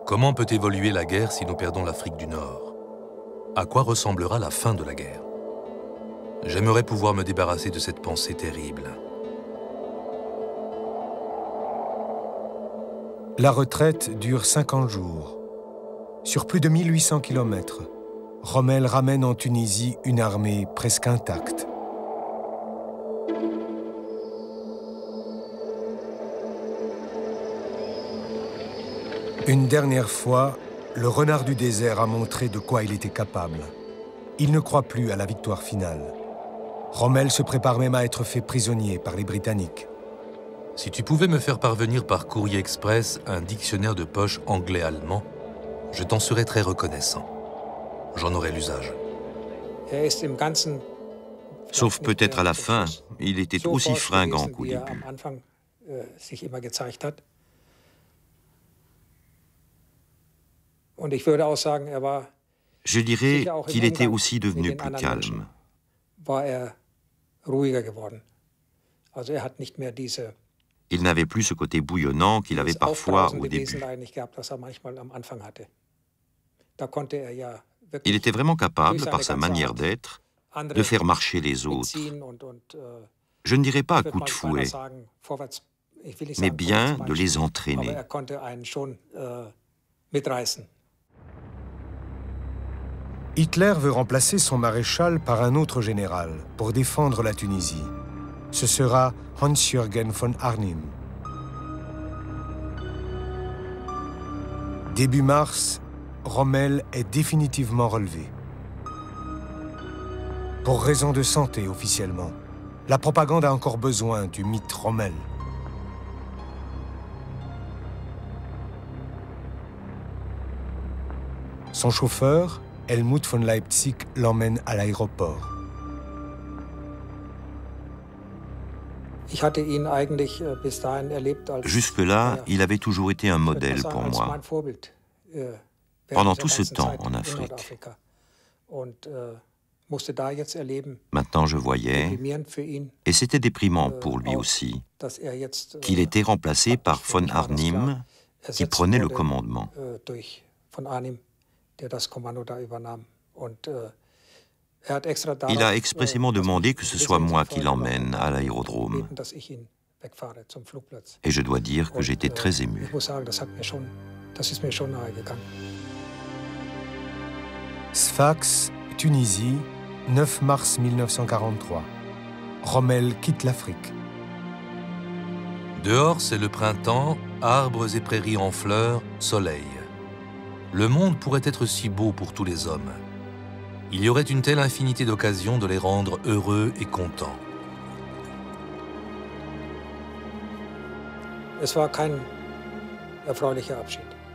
Comment peut évoluer la guerre si nous perdons l'Afrique du Nord? À quoi ressemblera la fin de la guerre? J'aimerais pouvoir me débarrasser de cette pensée terrible. La retraite dure 50 jours. Sur plus de 1800 km, Rommel ramène en Tunisie une armée presque intacte. Une dernière fois, le renard du désert a montré de quoi il était capable. Il ne croit plus à la victoire finale. Rommel se prépare même à être fait prisonnier par les Britanniques. Si tu pouvais me faire parvenir par courrier express un dictionnaire de poche anglais-allemand, je t'en serais très reconnaissant. J'en aurais l'usage. Sauf peut-être à la fin, il était aussi fringant qu'au début. Je dirais qu'il était aussi devenu plus calme. Il n'avait plus ce côté bouillonnant qu'il avait parfois au début. Il était vraiment capable, par sa manière d'être, de faire marcher les autres. Je ne dirais pas à coups de fouet, mais bien de les entraîner. Hitler veut remplacer son maréchal par un autre général pour défendre la Tunisie. Ce sera Hans-Jürgen von Arnim. Début mars, Rommel est définitivement relevé. Pour raison de santé officiellement, la propagande a encore besoin du mythe Rommel. Son chauffeur, Helmut von Leipzig, l'emmène à l'aéroport. Jusque-là, il avait toujours été un modèle pour moi. Pendant tout ce temps en Afrique. Maintenant, je voyais, et c'était déprimant pour lui aussi, qu'il était remplacé par von Arnim, qui prenait le commandement. Il a expressément demandé que ce soit moi qui l'emmène à l'aérodrome. Et je dois dire que j'étais très ému. Sfax, Tunisie, 9 mars 1943. Rommel quitte l'Afrique. Dehors, c'est le printemps, arbres et prairies en fleurs, soleil. Le monde pourrait être si beau pour tous les hommes. Il y aurait une telle infinité d'occasions de les rendre heureux et contents.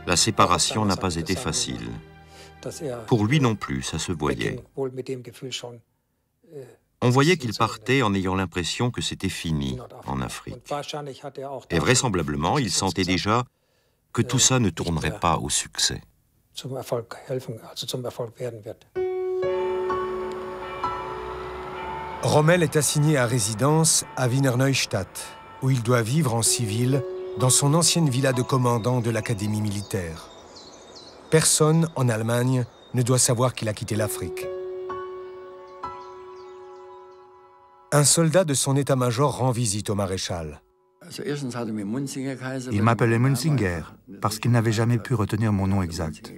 La séparation n'a pas été facile. Pour lui non plus, ça se voyait. On voyait qu'il partait en ayant l'impression que c'était fini en Afrique. Et vraisemblablement, il sentait déjà que tout ça ne tournerait pas au succès. Rommel est assigné à résidence à Wiener Neustadt, où il doit vivre en civil dans son ancienne villa de commandant de l'académie militaire. Personne en Allemagne ne doit savoir qu'il a quitté l'Afrique. Un soldat de son état-major rend visite au maréchal. Il m'appelait Munzinger, parce qu'il n'avait jamais pu retenir mon nom exact.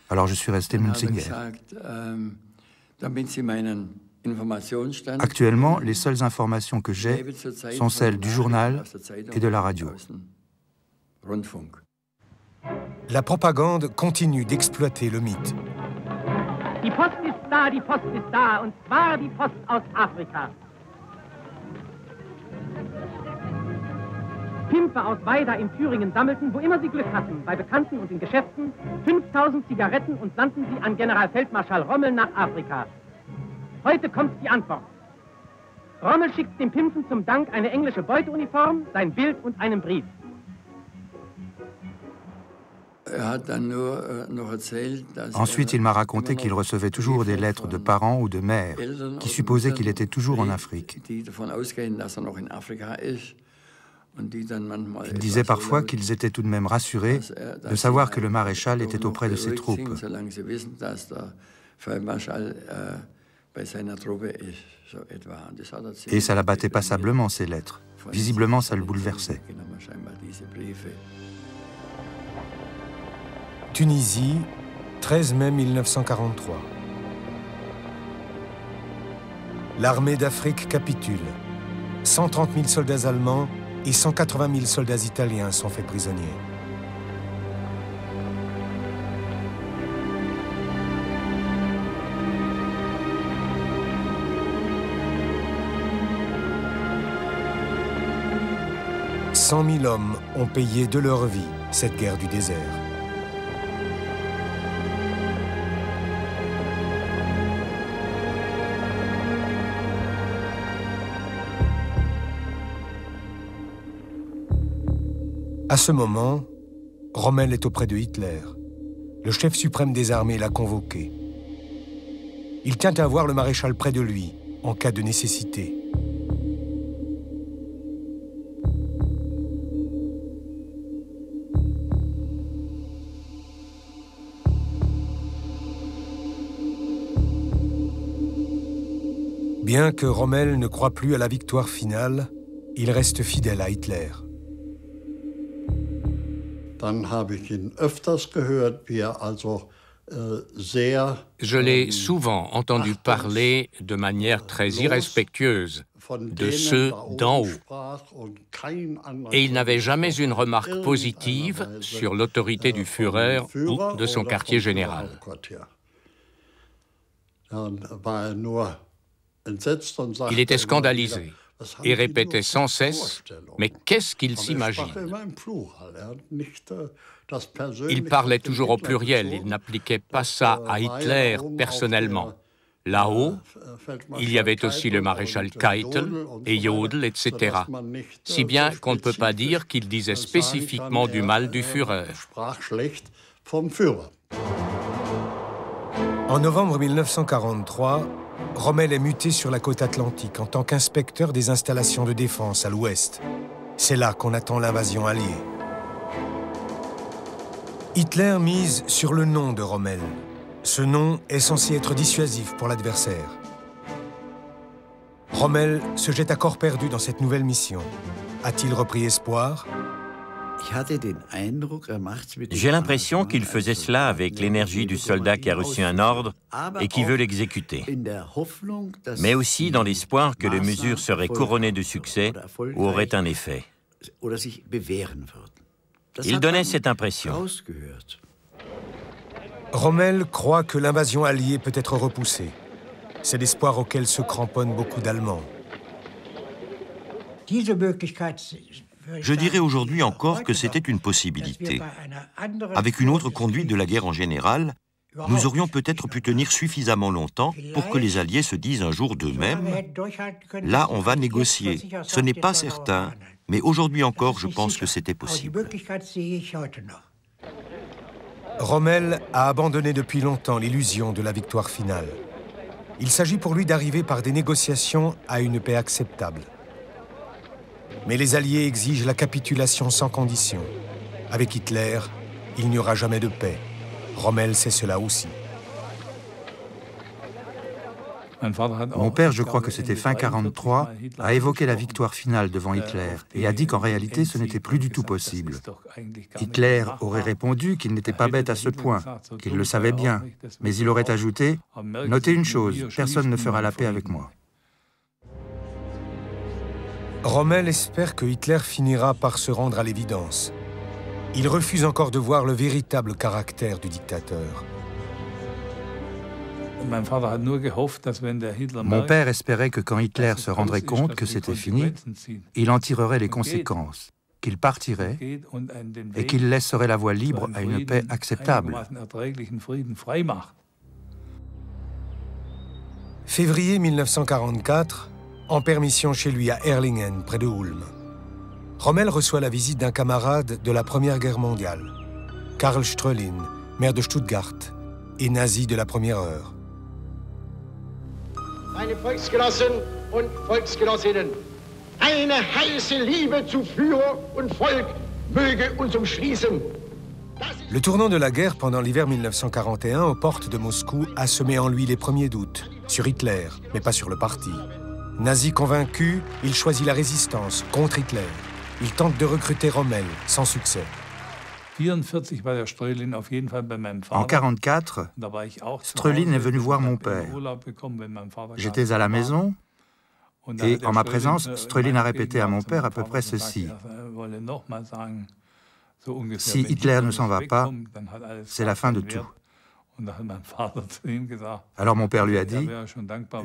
Alors je suis resté Munzinger. Actuellement, les seules informations que j'ai sont celles du journal et de la radio. La propagande continue d'exploiter le mythe. Die Post ist da, und zwar die Post aus Afrika. Pimpe aus Weida in Thüringen sammelten, wo immer sie Glück hatten, bei Bekannten und in Geschäften, 5000 Zigaretten und sandten sie an Generalfeldmarschall Rommel nach Afrika. Heute kommt die Antwort. Rommel schickt dem Pimpen zum Dank eine englische Beuteuniform, sein Bild und einen Brief. Ensuite, il m'a raconté qu'il recevait toujours des lettres de parents ou de mères qui supposaient qu'il était toujours en Afrique. Il disait parfois qu'ils étaient tout de même rassurés de savoir que le maréchal était auprès de ses troupes. Et ça l'abattait passablement, ces lettres. Visiblement, ça le bouleversait. Tunisie, 13 mai 1943. L'armée d'Afrique capitule. 130 000 soldats allemands et 180 000 soldats italiens sont faits prisonniers. « 100 000 hommes ont payé de leur vie cette guerre du désert. » À ce moment, Rommel est auprès de Hitler. Le chef suprême des armées l'a convoqué. Il tient à avoir le maréchal près de lui, en cas de nécessité. Bien que Rommel ne croie plus à la victoire finale, il reste fidèle à Hitler. Je l'ai souvent entendu parler de manière très irrespectueuse de ceux d'en haut. Et il n'avait jamais une remarque positive sur l'autorité du Führer ou de son quartier général. Il était scandalisé et répétait sans cesse « Mais qu'est-ce qu'il s'imagine ?» Il parlait toujours au pluriel, il n'appliquait pas ça à Hitler personnellement. Là-haut, il y avait aussi le maréchal Keitel et Jodl, etc. Si bien qu'on ne peut pas dire qu'il disait spécifiquement du mal du Führer. En novembre 1943, Rommel est muté sur la côte atlantique en tant qu'inspecteur des installations de défense à l'ouest. C'est là qu'on attend l'invasion alliée. Hitler mise sur le nom de Rommel. Ce nom est censé être dissuasif pour l'adversaire. Rommel se jette à corps perdu dans cette nouvelle mission. A-t-il repris espoir ? J'ai l'impression qu'il faisait cela avec l'énergie du soldat qui a reçu un ordre et qui veut l'exécuter, mais aussi dans l'espoir que les mesures seraient couronnées de succès ou auraient un effet. Il donnait cette impression. Rommel croit que l'invasion alliée peut être repoussée. C'est l'espoir auquel se cramponnent beaucoup d'Allemands. Je dirais aujourd'hui encore que c'était une possibilité. Avec une autre conduite de la guerre en général, nous aurions peut-être pu tenir suffisamment longtemps pour que les Alliés se disent un jour d'eux-mêmes « Là, on va négocier. Ce n'est pas certain, mais aujourd'hui encore, je pense que c'était possible. » Rommel a abandonné depuis longtemps l'illusion de la victoire finale. Il s'agit pour lui d'arriver par des négociations à une paix acceptable. Mais les Alliés exigent la capitulation sans condition. Avec Hitler, il n'y aura jamais de paix. Rommel sait cela aussi. Mon père, je crois que c'était fin 1943, a évoqué la victoire finale devant Hitler et a dit qu'en réalité, ce n'était plus du tout possible. Hitler aurait répondu qu'il n'était pas bête à ce point, qu'il le savait bien, mais il aurait ajouté « Notez une chose, personne ne fera la paix avec moi ». Rommel espère que Hitler finira par se rendre à l'évidence. Il refuse encore de voir le véritable caractère du dictateur. Mon père espérait que quand Hitler se rendrait compte que c'était fini, il en tirerait les conséquences, qu'il partirait et qu'il laisserait la voie libre à une paix acceptable. Février 1944, en permission chez lui à Erlingen, près de Ulm. Rommel reçoit la visite d'un camarade de la Première Guerre mondiale, Karl Strölin, maire de Stuttgart et nazi de la première heure. Meine Volksgenossen und Volksgenossinnen, Eine heiße Liebe zu Führer und Volk möge uns umschließen. Le tournant de la guerre pendant l'hiver 1941 aux portes de Moscou a semé en lui les premiers doutes, sur Hitler, mais pas sur le parti. Nazi convaincu, il choisit la résistance contre Hitler. Il tente de recruter Rommel, sans succès. En 1944, Strelin est venu voir mon père. J'étais à la maison et en ma présence, Strelin a répété à mon père à peu près ceci. Si Hitler ne s'en va pas, c'est la fin de tout. Alors mon père lui a dit,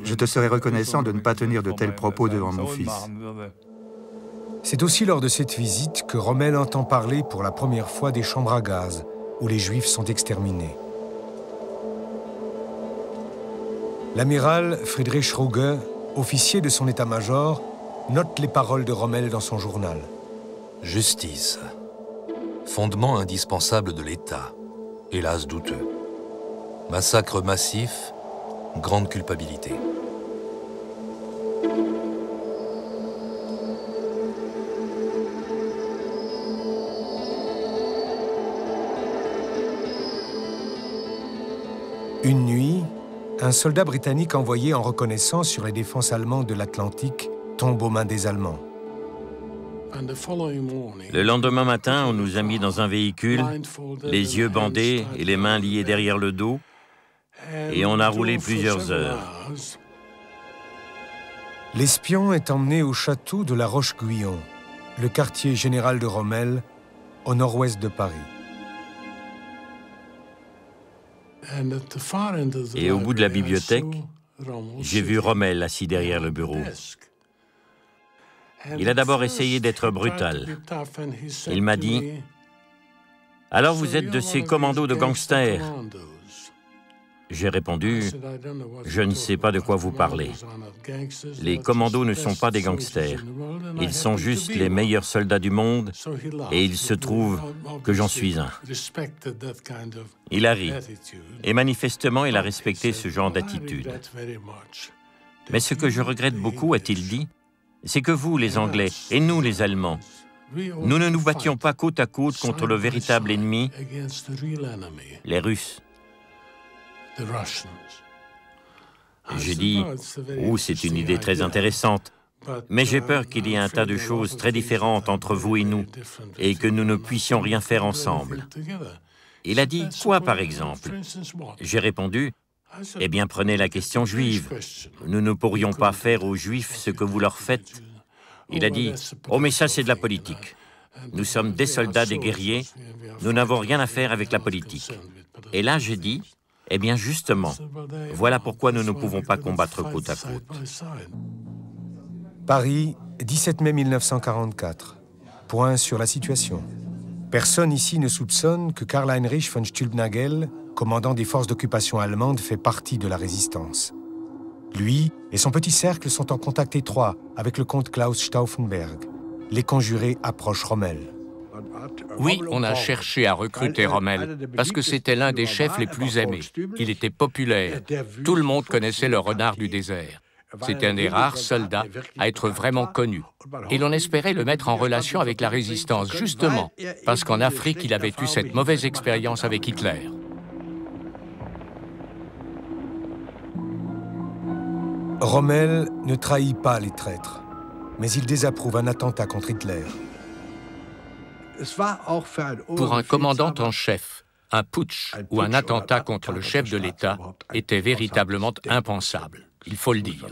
je te serais reconnaissant de ne pas tenir de tels propos devant mon fils. C'est aussi lors de cette visite que Rommel entend parler pour la première fois des chambres à gaz, où les Juifs sont exterminés. L'amiral Friedrich Ruge, officier de son état-major, note les paroles de Rommel dans son journal. Justice. Fondement indispensable de l'État, hélas douteux. Massacre massif, grande culpabilité. Une nuit, un soldat britannique envoyé en reconnaissance sur les défenses allemandes de l'Atlantique tombe aux mains des Allemands. Le lendemain matin, on nous a mis dans un véhicule, les yeux bandés et les mains liées derrière le dos, et on a roulé plusieurs heures. L'espion est emmené au château de la Roche-Guyon, le quartier général de Rommel, au nord-ouest de Paris. Et au bout de la bibliothèque, j'ai vu Rommel assis derrière le bureau. Il a d'abord essayé d'être brutal. Il m'a dit « Alors vous êtes de ces commandos de gangsters ?» J'ai répondu « Je ne sais pas de quoi vous parlez. Les commandos ne sont pas des gangsters. Ils sont juste les meilleurs soldats du monde et il se trouve que j'en suis un. » Il a ri et manifestement il a respecté ce genre d'attitude. Mais ce que je regrette beaucoup, a-t-il dit, c'est que vous, les Anglais, et nous, les Allemands, nous ne nous battions pas côte à côte contre le véritable ennemi, les Russes. J'ai dit, oh, c'est une idée très intéressante, mais j'ai peur qu'il y ait un tas de choses très différentes entre vous et nous, et que nous ne puissions rien faire ensemble. Il a dit, quoi par exemple? J'ai répondu, eh bien, prenez la question juive. Nous ne pourrions pas faire aux Juifs ce que vous leur faites. Il a dit, oh, mais ça, c'est de la politique. Nous sommes des soldats, des guerriers. Nous n'avons rien à faire avec la politique. Et là, j'ai dit, eh bien, justement, voilà pourquoi nous ne pouvons pas combattre côte à côte. Paris, 17 mai 1944. Point sur la situation. Personne ici ne soupçonne que Karl-Heinrich von Stülpnagel, commandant des forces d'occupation allemandes, fait partie de la résistance. Lui et son petit cercle sont en contact étroit avec le comte Klaus Stauffenberg. Les conjurés approchent Rommel. Oui, on a cherché à recruter Rommel, parce que c'était l'un des chefs les plus aimés. Il était populaire. Tout le monde connaissait le renard du désert. C'était un des rares soldats à être vraiment connu. Et l'on espérait le mettre en relation avec la résistance, justement, parce qu'en Afrique, il avait eu cette mauvaise expérience avec Hitler. Rommel ne trahit pas les traîtres, mais il désapprouve un attentat contre Hitler. Pour un commandant en chef, un putsch ou un attentat contre le chef de l'État était véritablement impensable, il faut le dire.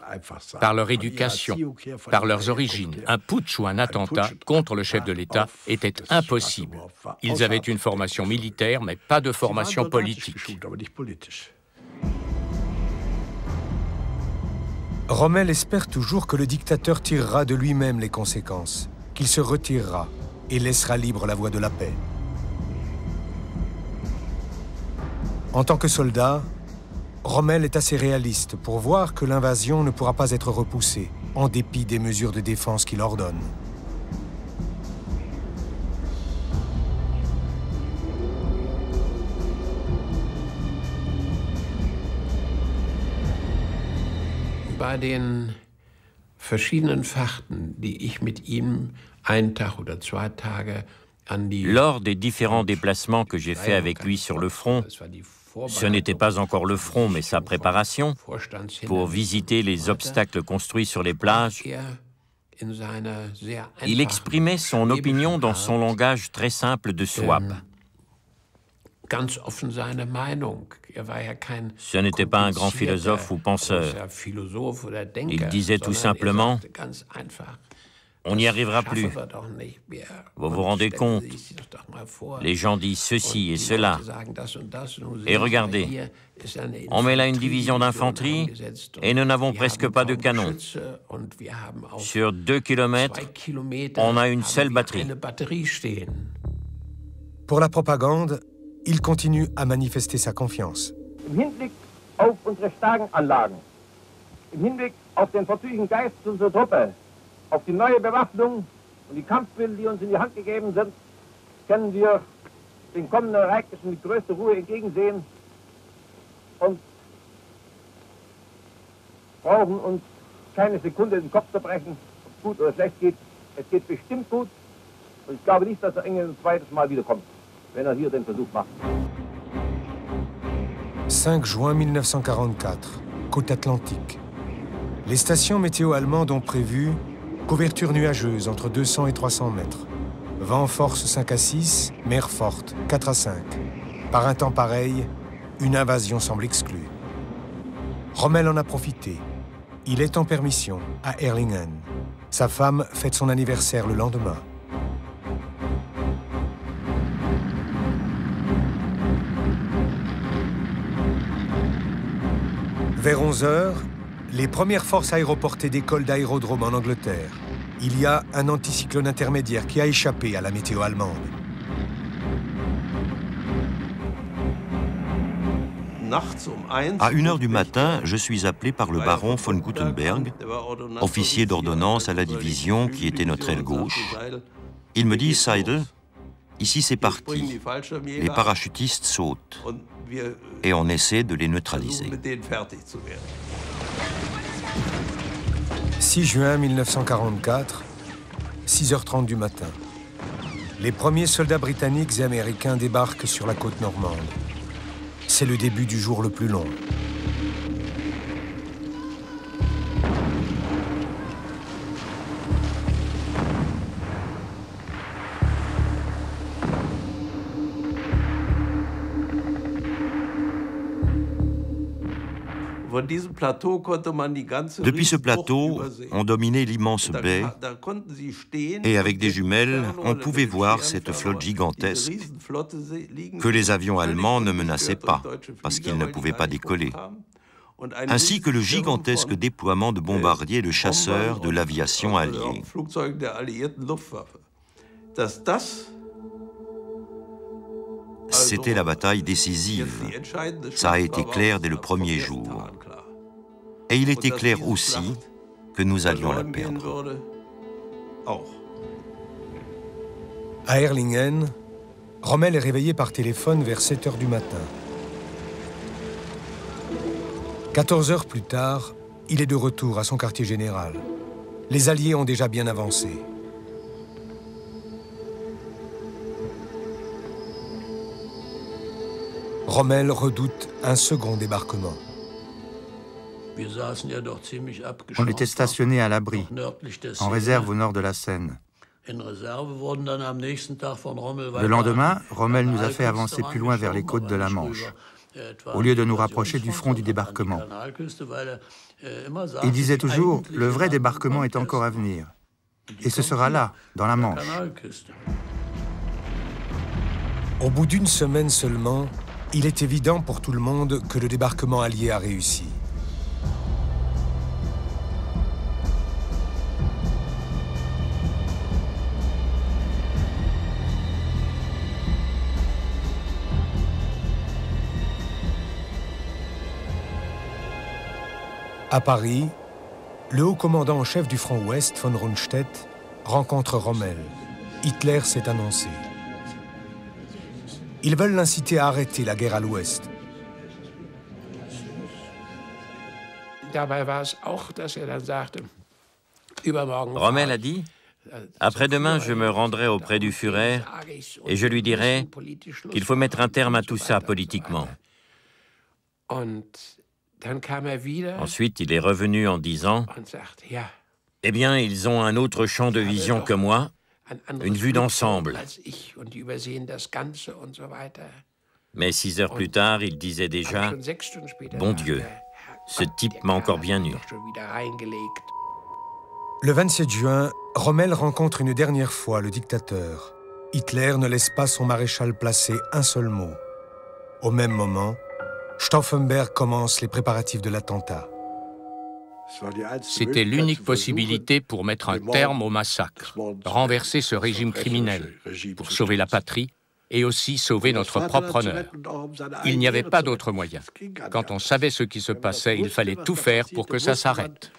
Par leur éducation, par leurs origines, un putsch ou un attentat contre le chef de l'État était impossible. Ils avaient une formation militaire, mais pas de formation politique. Rommel espère toujours que le dictateur tirera de lui-même les conséquences, qu'il se retirera et laissera libre la voie de la paix. En tant que soldat, Rommel est assez réaliste pour voir que l'invasion ne pourra pas être repoussée, en dépit des mesures de défense qu'il ordonne. Lors des différents déplacements que j'ai faits avec lui sur le front, ce n'était pas encore le front, mais sa préparation, pour visiter les obstacles construits sur les plages, il exprimait son opinion dans son langage très simple de swap. Ce n'était pas un grand philosophe ou penseur. Il disait tout simplement « On n'y arrivera plus. Vous vous rendez compte? Les gens disent ceci et cela. Et regardez, on met là une division d'infanterie et nous n'avons presque pas de canons. Sur 2 kilomètres, on a une seule batterie. » Pour la propagande, il continue à manifester sa confiance. Im Hinblick auf unsere starken Anlagen, im Hinblick auf den vorzüglichen Geist unserer Truppe, auf die neue Bewaffnung und die Kampfmittel, die uns in die Hand gegeben sind, können wir den kommenden Ereignissen mit größter Ruhe entgegensehen und brauchen uns keine Sekunde den Kopf zerbrechen, ob es gut oder schlecht geht. Es geht bestimmt gut und ich glaube nicht, dass England ein zweites Mal wiederkommt, wenn hier den Versuch macht. 5 juin 1944, côte atlantique. Les stations météo allemandes ont prévu couverture nuageuse entre 200 et 300 mètres. Vent force 5 à 6, mer forte 4 à 5. Par un temps pareil, une invasion semble exclue. Rommel en a profité. Il est en permission à Erlingen. Sa femme fête son anniversaire le lendemain. Vers 11 heures, les premières forces aéroportées décollent d'aérodromes en Angleterre. Il y a un anticyclone intermédiaire qui a échappé à la météo allemande. À 1h du matin, je suis appelé par le baron von Gutenberg, officier d'ordonnance à la division qui était notre aile gauche. Il me dit « Seidel, ici c'est parti. Les parachutistes sautent et on essaie de les neutraliser. » 6 juin 1944, 6h30 du matin. Les premiers soldats britanniques et américains débarquent sur la côte normande. C'est le début du jour le plus long. Depuis ce plateau, on dominait l'immense baie et avec des jumelles, on pouvait voir cette flotte gigantesque que les avions allemands ne menaçaient pas parce qu'ils ne pouvaient pas décoller, ainsi que le gigantesque déploiement de bombardiers et de chasseurs de l'aviation alliée. C'était la bataille décisive. Ça a été clair dès le premier jour. Et il était clair aussi que nous allions la perdre. À Erlingen, Rommel est réveillé par téléphone vers 7 heures du matin. 14 heures plus tard, il est de retour à son quartier général. Les Alliés ont déjà bien avancé. Rommel redoute un second débarquement. On était stationné à l'abri, en réserve au nord de la Seine. Le lendemain, Rommel nous a fait avancer plus loin vers les côtes de la Manche, au lieu de nous rapprocher du front du débarquement. Il disait toujours, le vrai débarquement est encore à venir. Et ce sera là, dans la Manche. Au bout d'une semaine seulement, il est évident pour tout le monde que le débarquement allié a réussi. À Paris, le haut commandant en chef du front ouest, von Rundstedt, rencontre Rommel. Hitler s'est annoncé. Ils veulent l'inciter à arrêter la guerre à l'ouest. Rommel a dit « Après-demain, je me rendrai auprès du Führer et je lui dirai qu'il faut mettre un terme à tout ça politiquement. » Ensuite, il est revenu en disant « Eh bien, ils ont un autre champ de vision que moi, une vue d'ensemble. » Mais 6 heures plus tard, il disait déjà « Bon Dieu, ce type m'a encore bien eu. » Le 27 juin, Rommel rencontre une dernière fois le dictateur. Hitler ne laisse pas son maréchal placer un seul mot. Au même moment, Stauffenberg commence les préparatifs de l'attentat. C'était l'unique possibilité pour mettre un terme au massacre, renverser ce régime criminel, pour sauver la patrie et aussi sauver notre propre honneur. Il n'y avait pas d'autre moyen. Quand on savait ce qui se passait, il fallait tout faire pour que ça s'arrête.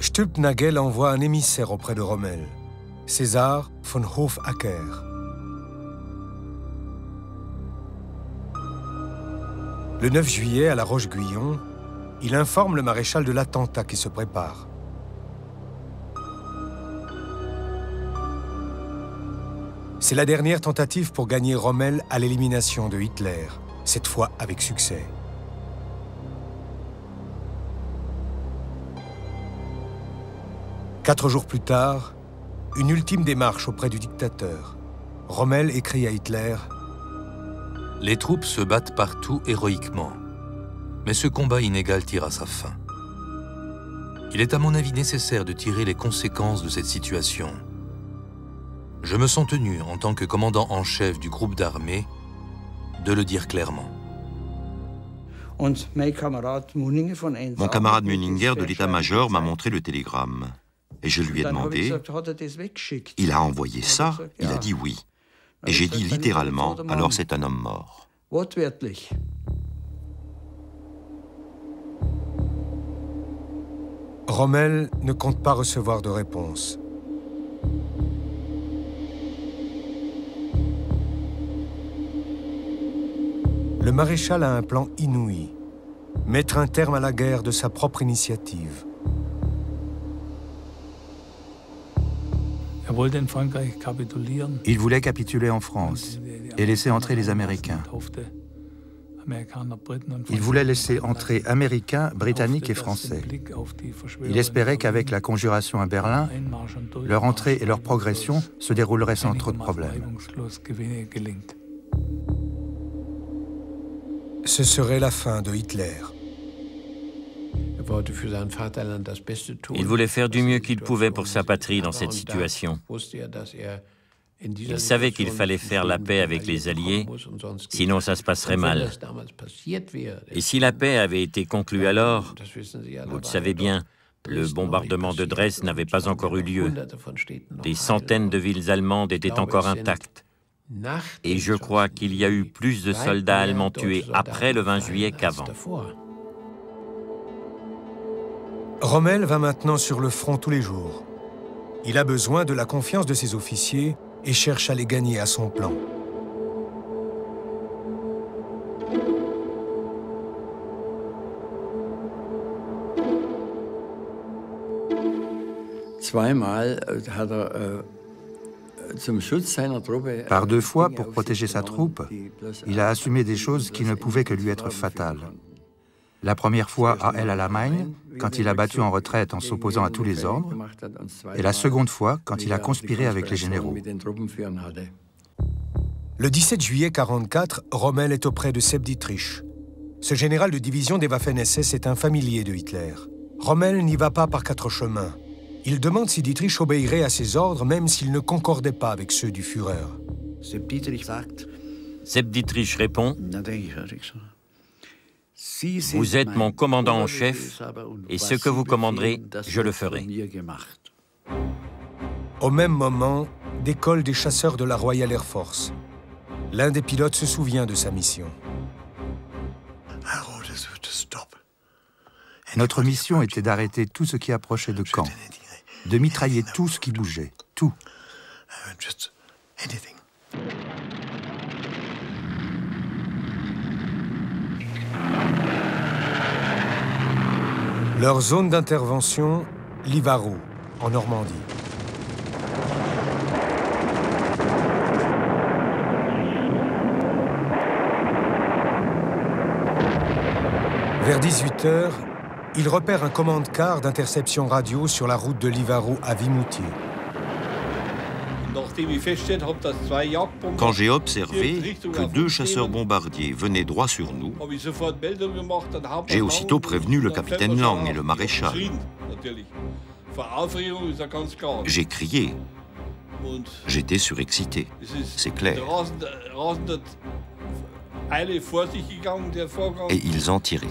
Stülpnagel envoie un émissaire auprès de Rommel, César von Hofacker. Le 9 juillet, à la Roche-Guyon, il informe le maréchal de l'attentat qui se prépare. C'est la dernière tentative pour gagner Rommel à l'élimination de Hitler, cette fois avec succès. Quatre jours plus tard, une ultime démarche auprès du dictateur. Rommel écrit à Hitler « Les troupes se battent partout héroïquement, mais ce combat inégal tire à sa fin. Il est à mon avis nécessaire de tirer les conséquences de cette situation. Je me sens tenu, en tant que commandant en chef du groupe d'armée, de le dire clairement. » Mon camarade Munninger de l'état-major m'a montré le télégramme. Et je lui ai demandé, il a envoyé ça? Il a dit oui. Et j'ai dit littéralement, alors c'est un homme mort. Rommel ne compte pas recevoir de réponse. Le maréchal a un plan inouï, mettre un terme à la guerre de sa propre initiative. Il voulait capituler en France et laisser entrer les Américains. Il voulait laisser entrer Américains, Britanniques et Français. Il espérait qu'avec la conjuration à Berlin, leur entrée et leur progression se dérouleraient sans trop de problèmes. Ce serait la fin de Hitler. Il voulait faire du mieux qu'il pouvait pour sa patrie dans cette situation. Il savait qu'il fallait faire la paix avec les Alliés, sinon ça se passerait mal. Et si la paix avait été conclue alors, vous le savez bien, le bombardement de Dresde n'avait pas encore eu lieu. Des centaines de villes allemandes étaient encore intactes. Et je crois qu'il y a eu plus de soldats allemands tués après le 20 juillet qu'avant. Rommel va maintenant sur le front tous les jours. Il a besoin de la confiance de ses officiers et cherche à les gagner à son plan. Par 2 fois, pour protéger sa troupe, il a assumé des choses qui ne pouvaient que lui être fatales. La première fois à El Alamein, quand il a battu en retraite en s'opposant à tous les ordres, et la seconde fois quand il a conspiré avec les généraux. Le 17 juillet 1944, Rommel est auprès de Sepp Dietrich. Ce général de division des Waffen-SS est un familier de Hitler. Rommel n'y va pas par 4 chemins. Il demande si Dietrich obéirait à ses ordres, même s'il ne concordait pas avec ceux du Führer. Sepp Dietrich répond « Vous êtes mon commandant en chef, et ce que vous commanderez, je le ferai. » Au même moment, décolle des chasseurs de la Royal Air Force. L'un des pilotes se souvient de sa mission. Notre mission était d'arrêter tout ce qui approchait de Caen, de mitrailler tout ce qui bougeait, tout. Leur zone d'intervention, Livarot, en Normandie. Vers 18h, ils repèrent un commande-car d'interception radio sur la route de Livarot à Vimoutier. Quand j'ai observé que 2 chasseurs bombardiers venaient droit sur nous, j'ai aussitôt prévenu le capitaine Lang et le maréchal. J'ai crié. J'étais surexcité, c'est clair. Et ils ont tiré.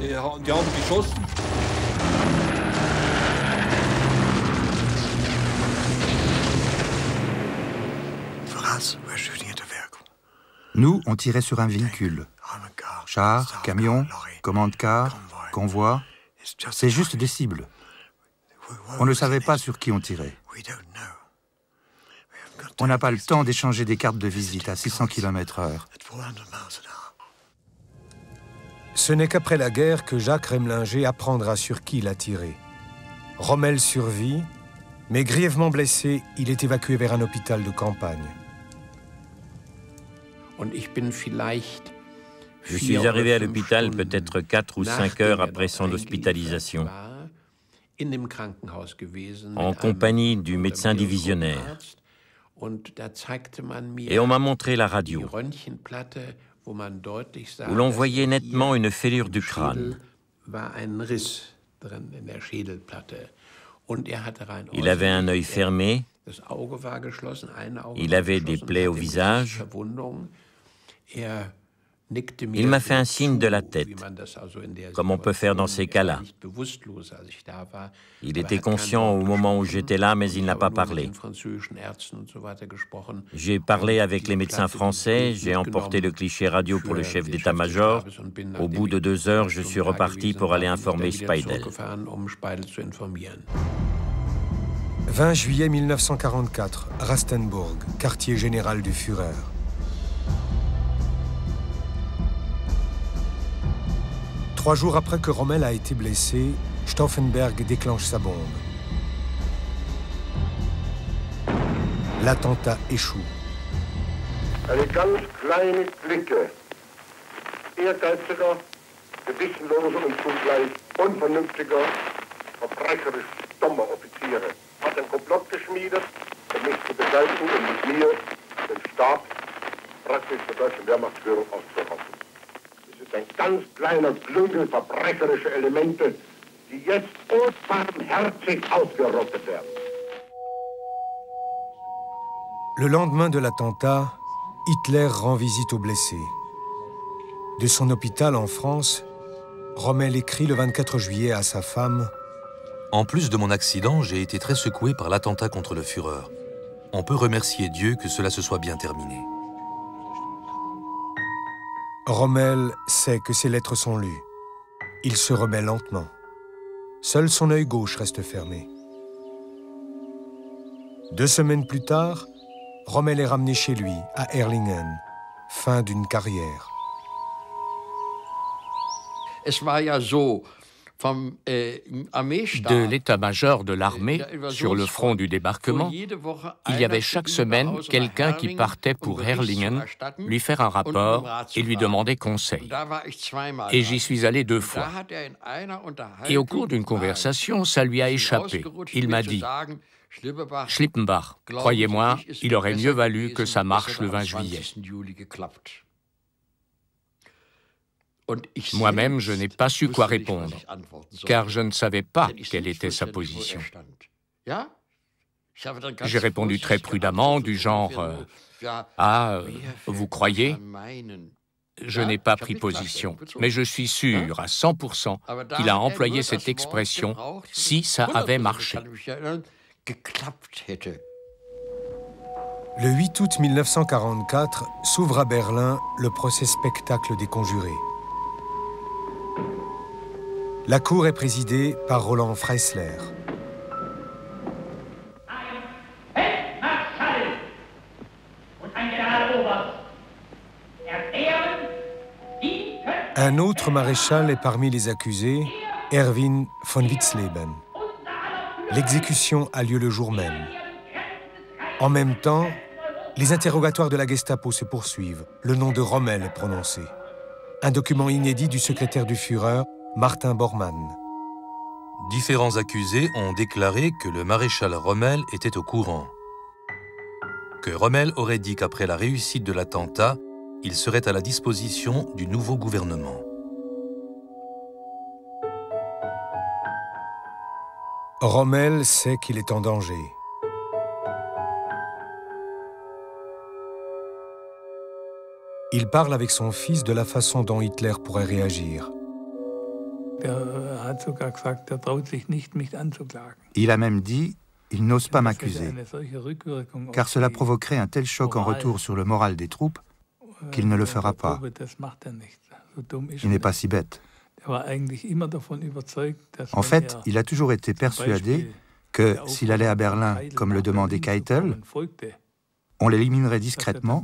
Nous, on tirait sur un véhicule. Chars, camions, commande-car, convoi. C'est juste des cibles. On ne savait pas sur qui on tirait. On n'a pas le temps d'échanger des cartes de visite à 600 km/h. Ce n'est qu'après la guerre que Jacques Remlinger apprendra sur qui il a tiré. Rommel survit, mais grièvement blessé, il est évacué vers un hôpital de campagne. Je suis arrivé à l'hôpital peut-être 4 ou 5 heures après son hospitalisation, en compagnie du médecin divisionnaire. Et on m'a montré la radio, où l'on voyait nettement une fêlure du crâne. Il avait un œil fermé, il avait des plaies au visage. Il m'a fait un signe de la tête, comme on peut faire dans ces cas-là. Il était conscient au moment où j'étais là, mais il n'a pas parlé. J'ai parlé avec les médecins français, j'ai emporté le cliché radio pour le chef d'état-major. Au bout de 2 heures, je suis reparti pour aller informer Speidel. 20 juillet 1944, Rastenburg, quartier général du Führer. Trois jours après que Rommel a été blessé, Stauffenberg déclenche sa bombe. L'attentat échoue. Eine ganz kleine Clique ehrgeiziger, gewissenloser und zugleich unvernünftiger, verbrecherisch dummer Offiziere hat ein Komplott geschmiedet, um mich zu beseitigen und mit mir den Stab praktisch der deutschen Wehrmachtsführung auszurotten. Es ist ein ganz kleiner Klüngel verbrecherischer Elemente, die jetzt unbarmherzig ausgerottet werden. Le lendemain de l'attentat, Hitler rend visite aux blessés. De son hôpital en France, Rommel écrit le 24 juillet à sa femme « En plus de mon accident, j'ai été très secoué par l'attentat contre le Führer. On peut remercier Dieu que cela se soit bien terminé. » Rommel sait que ses lettres sont lues. Il se remet lentement. Seul son œil gauche reste fermé. 2 semaines plus tard, Rommel est ramené chez lui, à Erlingen. Fin d'une carrière. De l'état-major de l'armée, sur le front du débarquement, il y avait chaque semaine quelqu'un qui partait pour Erlingen, lui faire un rapport et lui demander conseil. Et j'y suis allé 2 fois. Et au cours d'une conversation, ça lui a échappé. Il m'a dit « Schlippenbach, croyez-moi, il aurait mieux valu que ça marche le 20 juillet. » Moi-même, je n'ai pas su quoi répondre, car je ne savais pas quelle était sa position. J'ai répondu très prudemment, du genre « Ah, vous croyez ?» Je n'ai pas pris position, mais je suis sûr à 100% qu'il a employé cette expression « si ça avait marché ». Le 8 août 1944 s'ouvre à Berlin le procès spectacle des conjurés. La cour est présidée par Roland Freisler. Un autre maréchal est parmi les accusés, Erwin von Witzleben. L'exécution a lieu le jour même. En même temps, les interrogatoires de la Gestapo se poursuivent. Le nom de Rommel est prononcé. Un document inédit du secrétaire du Führer, Martin Bormann. Différents accusés ont déclaré que le maréchal Rommel était au courant. Que Rommel aurait dit qu'après la réussite de l'attentat, il serait à la disposition du nouveau gouvernement. Rommel sait qu'il est en danger. Il parle avec son fils de la façon dont Hitler pourrait réagir. Il a même dit « Il n'ose pas m'accuser », car cela provoquerait un tel choc en retour sur le moral des troupes qu'il ne le fera pas. Il n'est pas si bête. En fait, il a toujours été persuadé que s'il allait à Berlin, comme le demandait Keitel, on l'éliminerait discrètement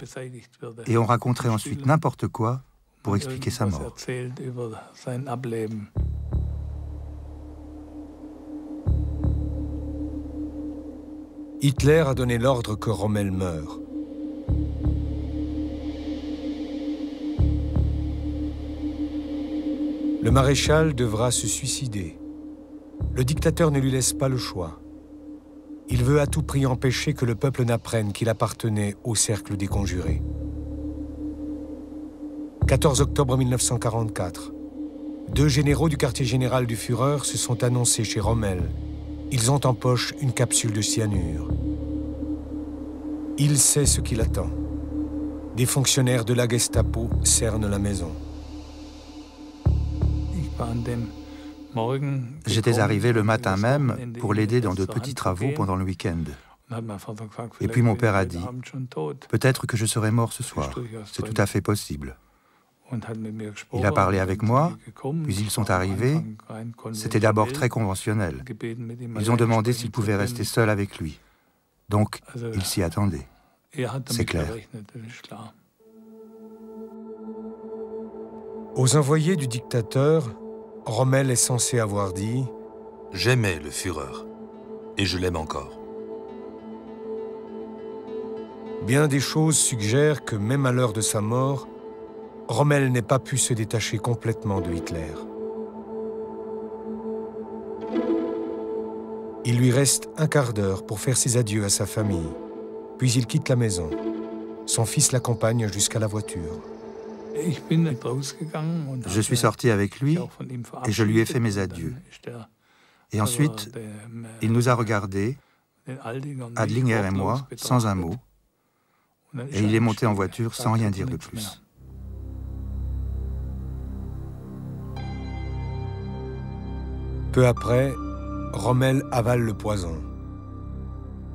et on raconterait ensuite n'importe quoi pour expliquer sa mort. Hitler a donné l'ordre que Rommel meure. Le maréchal devra se suicider. Le dictateur ne lui laisse pas le choix. Il veut à tout prix empêcher que le peuple n'apprenne qu'il appartenait au cercle des conjurés. 14 octobre 1944. 2 généraux du quartier général du Führer se sont annoncés chez Rommel. Ils ont en poche une capsule de cyanure. Il sait ce qui l'attend. Des fonctionnaires de la Gestapo cernent la maison. J'étais arrivé le matin même pour l'aider dans de petits travaux pendant le week-end. Et puis mon père a dit « Peut-être que je serai mort ce soir. C'est tout à fait possible. » Il a parlé avec moi, puis ils sont arrivés. C'était d'abord très conventionnel. Ils ont demandé s'ils pouvaient rester seuls avec lui. Donc, il s'y attendait. C'est clair. Aux envoyés du dictateur, Rommel est censé avoir dit « J'aimais le Führer, et je l'aime encore. » Bien des choses suggèrent que même à l'heure de sa mort, Rommel n'ait pas pu se détacher complètement de Hitler. Il lui reste un quart d'heure pour faire ses adieux à sa famille. Puis il quitte la maison. Son fils l'accompagne jusqu'à la voiture. Je suis sorti avec lui et je lui ai fait mes adieux. Et ensuite, il nous a regardés, Adlinger et moi, sans un mot, et il est monté en voiture sans rien dire de plus. Peu après, Rommel avale le poison.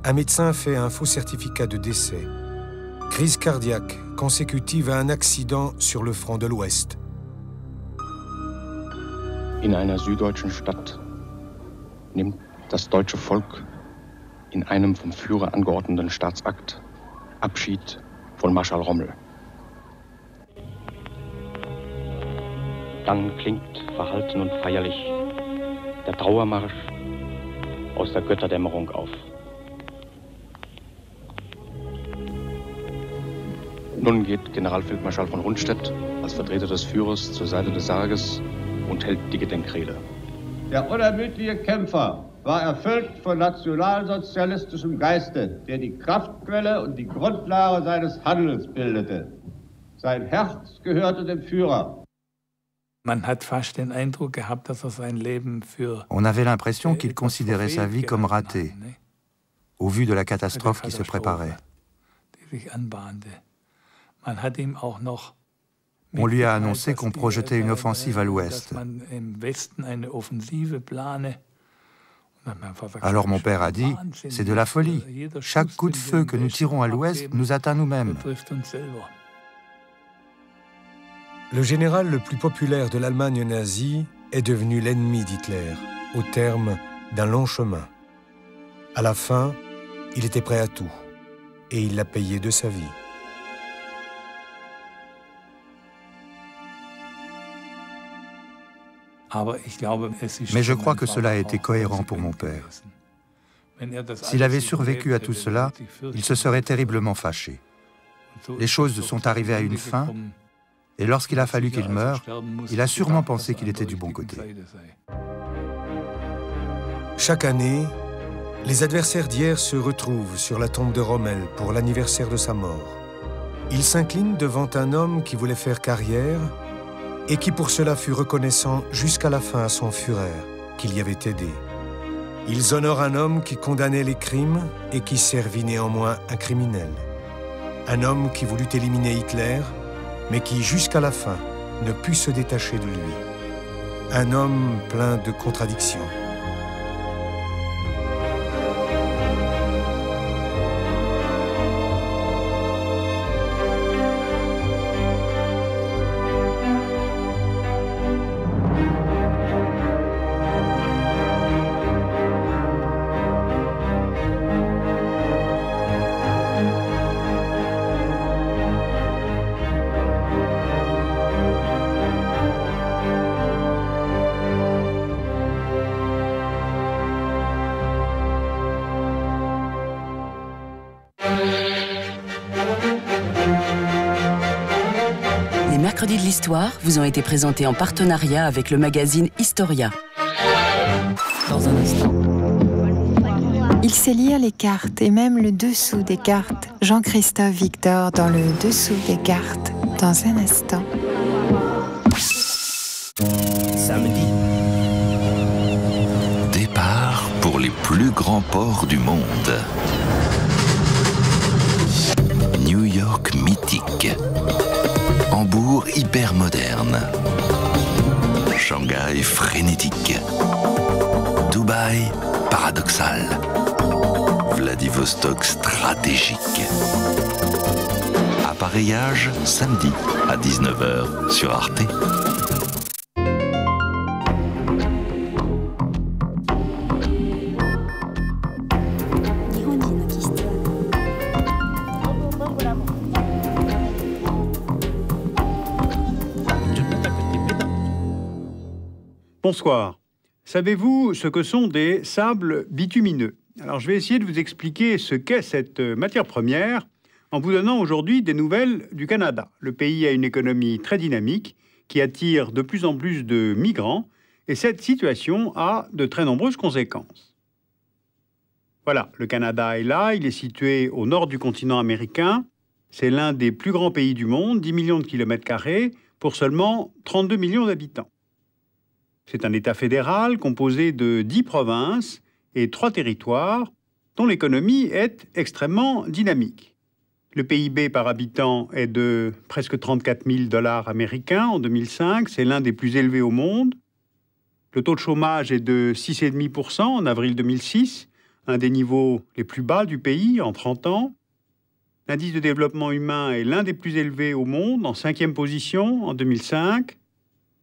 Un médecin fait un faux certificat de décès. Crise cardiaque consécutive à un accident sur le front de l'Ouest. In einer süddeutschen Stadt nimmt das deutsche Volk in einem vom Führer angeordneten Staatsakt Abschied von Marschall Rommel. Dann klingt verhalten und feierlich der Trauermarsch aus der Götterdämmerung auf. Nun geht Generalfeldmarschall von Rundstedt als Vertreter des Führers zur Seite des Sarges und hält die Gedenkrede. Der unermüdliche Kämpfer war erfüllt von nationalsozialistischem Geiste, der die Kraftquelle und die Grundlage seines Handelns bildete. Sein Herz gehörte dem Führer. On avait l'impression qu'il considérait sa vie comme ratée, au vu de la catastrophe qui se préparait. On lui a annoncé qu'on projetait une offensive à l'ouest. Alors mon père a dit, c'est de la folie. Chaque coup de feu que nous tirons à l'ouest nous atteint nous-mêmes. Le général le plus populaire de l'Allemagne nazie est devenu l'ennemi d'Hitler, au terme d'un long chemin. À la fin, il était prêt à tout, et il l'a payé de sa vie. Mais je crois que cela a été cohérent pour mon père. S'il avait survécu à tout cela, il se serait terriblement fâché. Les choses sont arrivées à une fin, et lorsqu'il a fallu qu'il meure, il a sûrement pensé qu'il était du bon côté. Chaque année, les adversaires d'hier se retrouvent sur la tombe de Rommel pour l'anniversaire de sa mort. Ils s'inclinent devant un homme qui voulait faire carrière et qui pour cela fut reconnaissant jusqu'à la fin à son Führer, qu'il y avait aidé. Ils honorent un homme qui condamnait les crimes et qui servit néanmoins un criminel. Un homme qui voulut éliminer Hitler, mais qui, jusqu'à la fin, ne put se détacher de lui. Un homme plein de contradictions. Les mercredis de l'histoire vous ont été présentés en partenariat avec le magazine Historia. Dans un instant. Il sait lire les cartes et même le dessous des cartes. Jean-Christophe Victor dans le dessous des cartes. Dans un instant. Samedi. Départ pour les plus grands ports du monde. New York mythique. Hambourg hyper moderne. Shanghai frénétique. Dubaï paradoxal. Vladivostok stratégique. Appareillage samedi à 19h sur Arte. Bonsoir. Savez-vous ce que sont des sables bitumineux? Alors, je vais essayer de vous expliquer ce qu'est cette matière première en vous donnant aujourd'hui des nouvelles du Canada. Le pays a une économie très dynamique qui attire de plus en plus de migrants et cette situation a de très nombreuses conséquences. Voilà, le Canada est là, il est situé au nord du continent américain. C'est l'un des plus grands pays du monde, 10 millions de kilomètres carrés pour seulement 32 millions d'habitants. C'est un État fédéral composé de 10 provinces et 3 territoires dont l'économie est extrêmement dynamique. Le PIB par habitant est de presque 34 000 $ américains en 2005, c'est l'un des plus élevés au monde. Le taux de chômage est de 6,5% en avril 2006, un des niveaux les plus bas du pays en 30 ans. L'indice de développement humain est l'un des plus élevés au monde, en 5e position en 2005.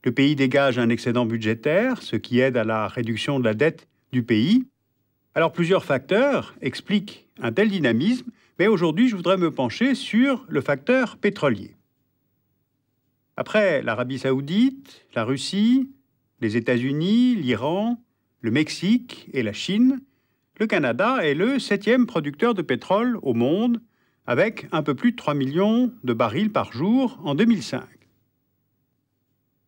Le pays dégage un excédent budgétaire, ce qui aide à la réduction de la dette du pays. Alors, plusieurs facteurs expliquent un tel dynamisme, mais aujourd'hui, je voudrais me pencher sur le facteur pétrolier. Après l'Arabie saoudite, la Russie, les États-Unis, l'Iran, le Mexique et la Chine, le Canada est le 7e producteur de pétrole au monde, avec un peu plus de 3 millions de barils par jour en 2005.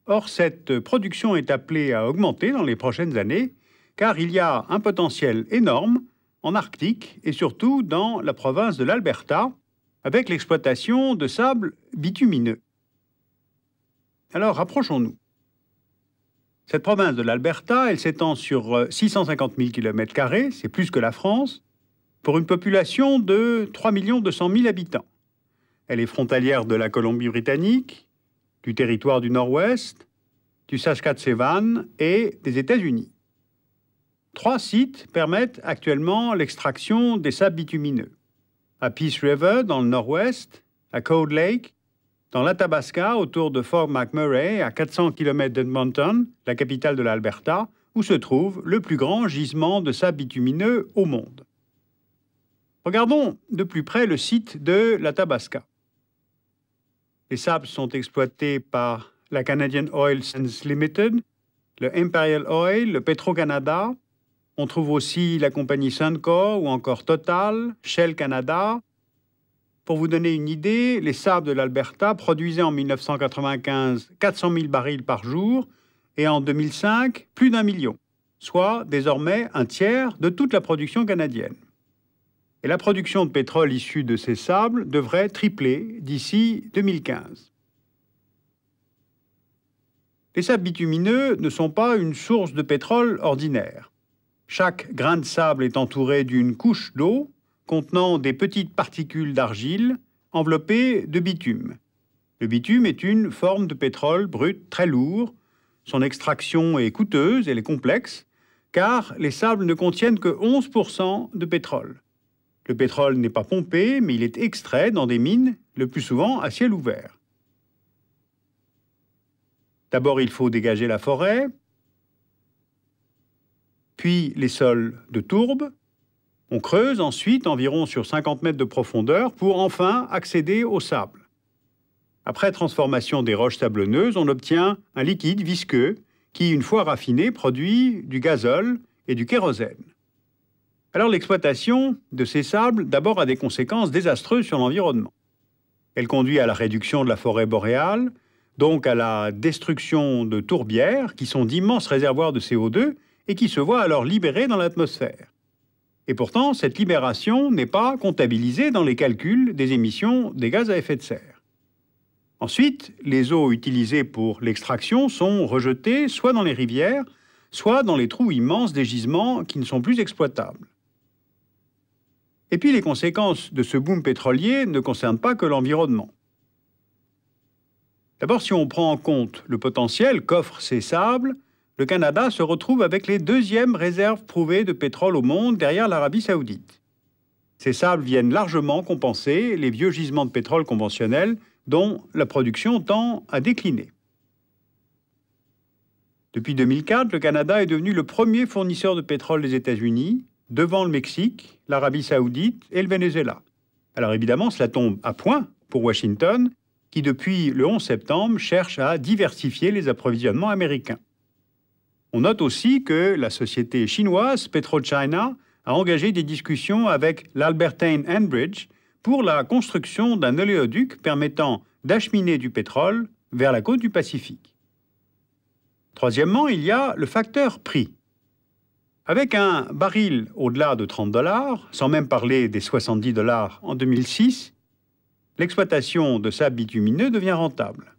Or, cette production est appelée à augmenter dans les prochaines années, car il y a un potentiel énorme en Arctique et surtout dans la province de l'Alberta, avec l'exploitation de sables bitumineux. Alors, rapprochons-nous. Cette province de l'Alberta, elle s'étend sur 650 000 km², c'est plus que la France, pour une population de 3 200 000 habitants. Elle est frontalière de la Colombie-Britannique, du territoire du Nord-Ouest, du Saskatchewan et des États-Unis. 3 sites permettent actuellement l'extraction des sables bitumineux. À Peace River, dans le Nord-Ouest, à Cold Lake, dans l'Athabasca, autour de Fort McMurray, à 400 km d'Edmonton, la capitale de l'Alberta, où se trouve le plus grand gisement de sable bitumineux au monde. Regardons de plus près le site de l'Athabasca. Les sables sont exploités par la Canadian Oil Sands Limited, le Imperial Oil, le Petro-Canada. On trouve aussi la compagnie Suncor ou encore Total, Shell Canada. Pour vous donner une idée, les sables de l'Alberta produisaient en 1995 400 000 barils par jour et en 2005 plus d'1 million, soit désormais un tiers de toute la production canadienne. Et la production de pétrole issue de ces sables devrait tripler d'ici 2015. Les sables bitumineux ne sont pas une source de pétrole ordinaire. Chaque grain de sable est entouré d'une couche d'eau contenant des petites particules d'argile enveloppées de bitume. Le bitume est une forme de pétrole brut très lourd. Son extraction est coûteuse, elle est complexe, car les sables ne contiennent que 11% de pétrole. Le pétrole n'est pas pompé, mais il est extrait dans des mines, le plus souvent à ciel ouvert. D'abord, il faut dégager la forêt, puis les sols de tourbe. On creuse ensuite environ sur 50 mètres de profondeur pour enfin accéder au sable. Après transformation des roches sablonneuses, on obtient un liquide visqueux qui, une fois raffiné, produit du gazole et du kérosène. Alors l'exploitation de ces sables d'abord a des conséquences désastreuses sur l'environnement. Elle conduit à la réduction de la forêt boréale, donc à la destruction de tourbières, qui sont d'immenses réservoirs de CO2 et qui se voient alors libérés dans l'atmosphère. Et pourtant, cette libération n'est pas comptabilisée dans les calculs des émissions des gaz à effet de serre. Ensuite, les eaux utilisées pour l'extraction sont rejetées soit dans les rivières, soit dans les trous immenses des gisements qui ne sont plus exploitables. Et puis les conséquences de ce boom pétrolier ne concernent pas que l'environnement. D'abord, si on prend en compte le potentiel qu'offrent ces sables, le Canada se retrouve avec les deuxièmes réserves prouvées de pétrole au monde derrière l'Arabie saoudite. Ces sables viennent largement compenser les vieux gisements de pétrole conventionnels dont la production tend à décliner. Depuis 2004, le Canada est devenu le premier fournisseur de pétrole des États-Unis, devant le Mexique, l'Arabie saoudite et le Venezuela. Alors évidemment, cela tombe à point pour Washington, qui depuis le 11 septembre cherche à diversifier les approvisionnements américains. On note aussi que la société chinoise PetroChina a engagé des discussions avec l'Albertine Enbridge pour la construction d'un oléoduc permettant d'acheminer du pétrole vers la côte du Pacifique. Troisièmement, il y a le facteur prix. Avec un baril au-delà de 30 $, sans même parler des 70 $ en 2006, l'exploitation de sable bitumineux devient rentable.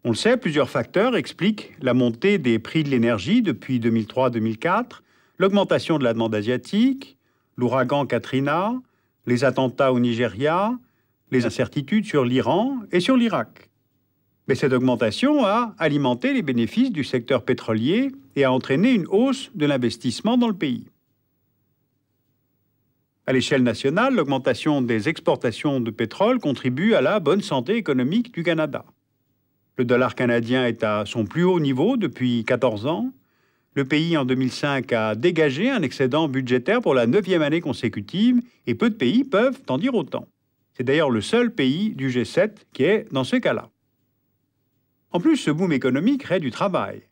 On le sait, plusieurs facteurs expliquent la montée des prix de l'énergie depuis 2003-2004, l'augmentation de la demande asiatique, l'ouragan Katrina, les attentats au Nigeria, les incertitudes sur l'Iran et sur l'Irak. Mais cette augmentation a alimenté les bénéfices du secteur pétrolier et a entraîné une hausse de l'investissement dans le pays. À l'échelle nationale, l'augmentation des exportations de pétrole contribue à la bonne santé économique du Canada. Le dollar canadien est à son plus haut niveau depuis 14 ans. Le pays, en 2005, a dégagé un excédent budgétaire pour la 9e année consécutive et peu de pays peuvent en dire autant. C'est d'ailleurs le seul pays du G7 qui est dans ce cas-là. En plus, ce boom économique crée du travail,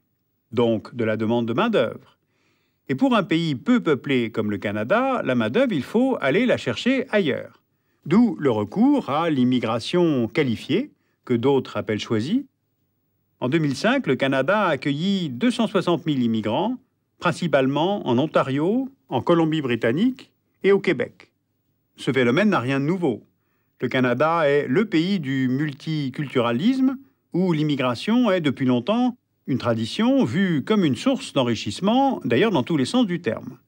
donc de la demande de main-d'œuvre. Et pour un pays peu peuplé comme le Canada, la main-d'œuvre, il faut aller la chercher ailleurs. D'où le recours à l'immigration qualifiée, que d'autres appellent choisie. En 2005, le Canada a accueilli 260 000 immigrants, principalement en Ontario, en Colombie-Britannique et au Québec. Ce phénomène n'a rien de nouveau. Le Canada est le pays du multiculturalisme, où l'immigration est depuis longtemps une tradition vue comme une source d'enrichissement, d'ailleurs dans tous les sens du terme.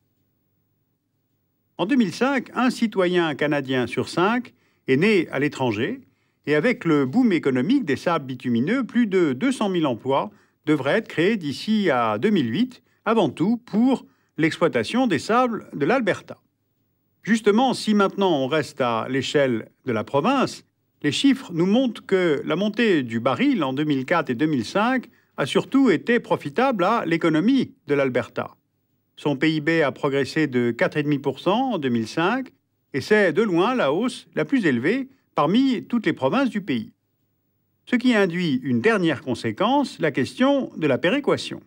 En 2005, un citoyen canadien sur 5 est né à l'étranger, et avec le boom économique des sables bitumineux, plus de 200 000 emplois devraient être créés d'ici à 2008, avant tout pour l'exploitation des sables de l'Alberta. Justement, si maintenant on reste à l'échelle de la province, les chiffres nous montrent que la montée du baril en 2004 et 2005 a surtout été profitable à l'économie de l'Alberta. Son PIB a progressé de 4,5% en 2005 et c'est de loin la hausse la plus élevée parmi toutes les provinces du pays. Ce qui induit une dernière conséquence, la question de la péréquation.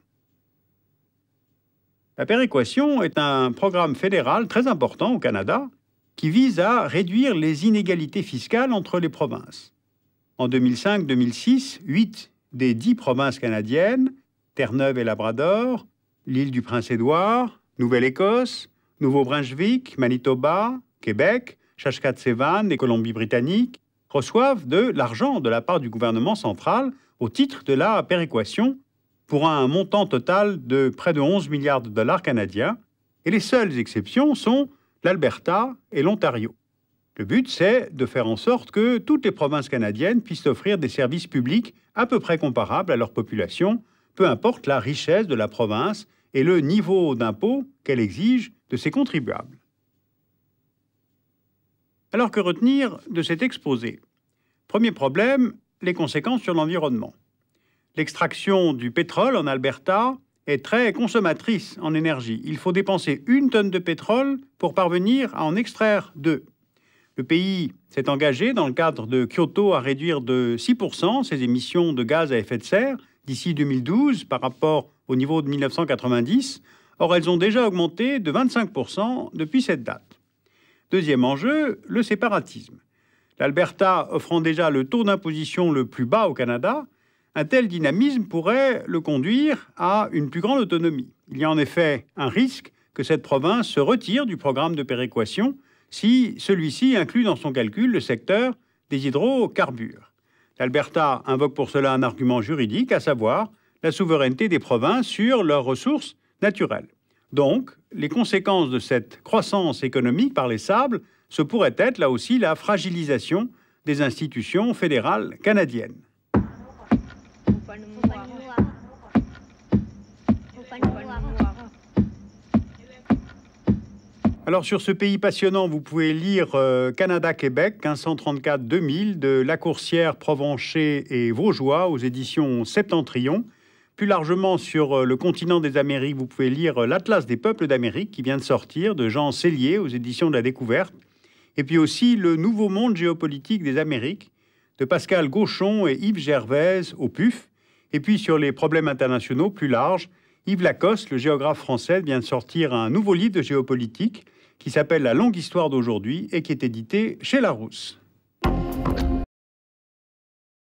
La péréquation est un programme fédéral très important au Canada qui vise à réduire les inégalités fiscales entre les provinces. En 2005-2006, 8 des 10 provinces canadiennes, Terre-Neuve et Labrador, l'île du Prince-Édouard, Nouvelle-Écosse, Nouveau-Brunswick, Manitoba, Québec, Saskatchewan et Colombie-Britannique, reçoivent de l'argent de la part du gouvernement central au titre de la péréquation pour un montant total de près de 11 milliards de dollars canadiens, et les seules exceptions sont l'Alberta et l'Ontario. Le but, c'est de faire en sorte que toutes les provinces canadiennes puissent offrir des services publics à peu près comparables à leur population, peu importe la richesse de la province et le niveau d'impôt qu'elle exige de ses contribuables. Alors que retenir de cet exposé? Premier problème, les conséquences sur l'environnement. L'extraction du pétrole en Alberta est très consommatrice en énergie. Il faut dépenser 1 tonne de pétrole pour parvenir à en extraire 2. Le pays s'est engagé dans le cadre de Kyoto à réduire de 6% ses émissions de gaz à effet de serre d'ici 2012 par rapport au niveau de 1990. Or, elles ont déjà augmenté de 25% depuis cette date. Deuxième enjeu, le séparatisme. L'Alberta offrant déjà le taux d'imposition le plus bas au Canada, un tel dynamisme pourrait le conduire à une plus grande autonomie. Il y a en effet un risque que cette province se retire du programme de péréquation si celui-ci inclut dans son calcul le secteur des hydrocarbures. L'Alberta invoque pour cela un argument juridique, à savoir la souveraineté des provinces sur leurs ressources naturelles. Donc, les conséquences de cette croissance économique par les sables, ce pourrait être là aussi la fragilisation des institutions fédérales canadiennes. Alors sur ce pays passionnant, vous pouvez lire Canada-Québec, 1534-2000, de Lacourcière, Provencher et Vaugeois aux éditions Septentrion. Plus largement, sur le continent des Amériques, vous pouvez lire l'Atlas des peuples d'Amérique, qui vient de sortir, de Jean Sellier, aux éditions de La Découverte. Et puis aussi Le Nouveau monde géopolitique des Amériques, de Pascal Gauchon et Yves Gervaise, au PUF. Et puis sur les problèmes internationaux plus larges, Yves Lacoste, le géographe français, vient de sortir un nouveau livre de géopolitique qui s'appelle « La longue histoire d'aujourd'hui » et qui est édité chez Larousse.